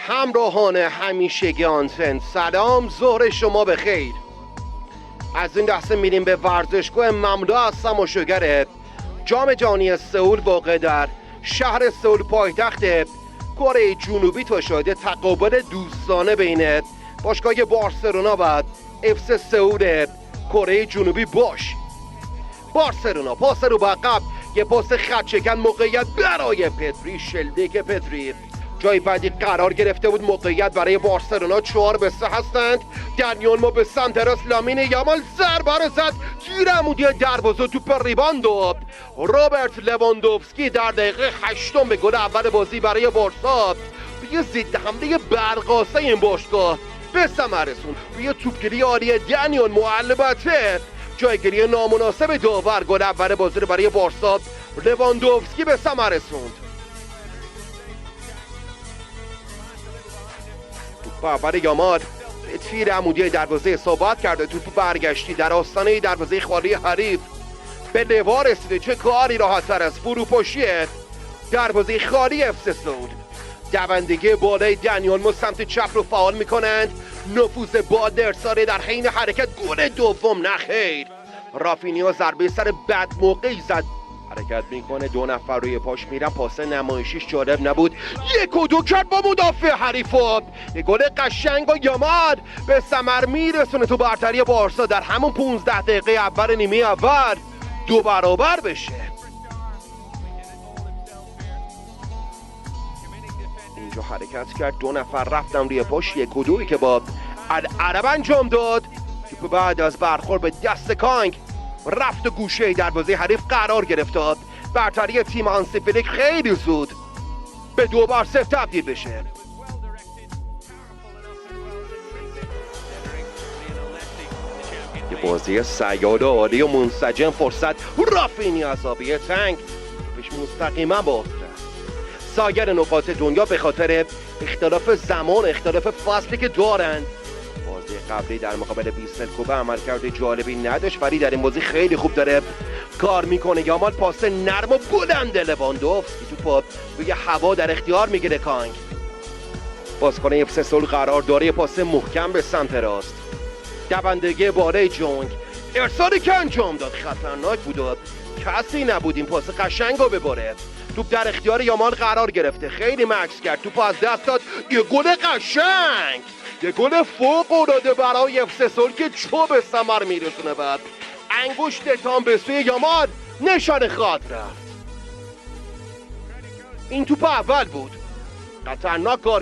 همراهان همیشگی آنتن، سلام، ظهر شما بخیر. از این لحظه میریم به ورزشگاه مملو از تماشاگر جام جهانی سئول واقع در شهر سئول پایتخت کره جنوبی تا شاهد تقابل دوستانه بین باشگاه بارسلونا و اف سئول کره جنوبی باش. بارسلونا پاس رو به عقب، یه پاس خط شکن، موقعیت برای پدری، شلدیک پدری جای بعدی قرار گرفته بود. موقعیت برای بارسلونا 4-3 هستند. دنیال ما به سمت راست، لامین یامال ضربه رو زد، گیر عمودی دروازه، توپ ریباند و روبرت لواندوفسکی در دقیقه 8 به گل اول بازی برای بارسا روی ضد حمله برقاسه این باشگاه به ثمر رسوند. روی توپگیری عالی دنیال ما، البته جایگیری نامناسب داور، گل اول بازی رو برای بارسا لواندوفسکی به ثمر رسوند. توپ اول یامال به تیر عمودی دروازه اصابت کرده، توپ برگشتی در آستانه دروازه خالی حریف به لوا رسیده. چه کاری راحت‌تر از فروپاشی دروازه خالی اف سئول. دوندگی بالای دنیال ما سمت چپ رو فعال میکنند. نفوذ بالر ساره در حین حرکت، گل دوم نخیر. رافینیا ضربه سر بد موقعی زد، حرکت میکنه، دو نفر روی پاش میرن. پاس نمایشیش جالب نبود، 1-2 کرد با مدافع حریفات. یه گل قشنگ و یامال به ثمر میرسونه تو برتری بارسا در همون 15 دقیقه اول نیمه اول 2 برابر بشه. اینجا حرکت کرد، 2 نفر رفتن روی پاش، 1-2 که با العرب انجام داد. توپ بعد از برخورد به دست کانگ رفت و گوشه دروازه حریف قرار گرفت. برتری تیم هانسی فلیک خیلی زود به 2-0 تبدیل بشه. یه بازی سیال عالی و منسجم، فرصت رافینیا از آبیه تنگ پیش مستقیما با سایر نقاط دنیا به خاطر اختلاف زمان، اختلاف فصلی که دارند. بازی قبلی در مقابل ویسل کوبه عملکرد جالبی نداشت، ولی در این بازی خیلی خوب داره کار میکنه. یامال پاس نرم و بلند لواندوفسکی، توپ روی هوا در اختیار میگیره کانگ. بازیکن اف سئول قرار داره یه پاس محکم به سمت راست، دوندگی بالای جونگ، ارسالی که انجام داد خطرناک بود و کسی نبود این پاس قشنگ رو ببره. توپ در اختیار یامال قرار گرفته، خیلی مکس کرد، توپ از دست داد. یه گل قشنگ، یه گل فوق العاده برای اف سئول که چوب به ثمر میرسونه. بعد انگشت تام به سوی یامال نشانه خواهد رفت. این توپ اول بود، خطرناک کار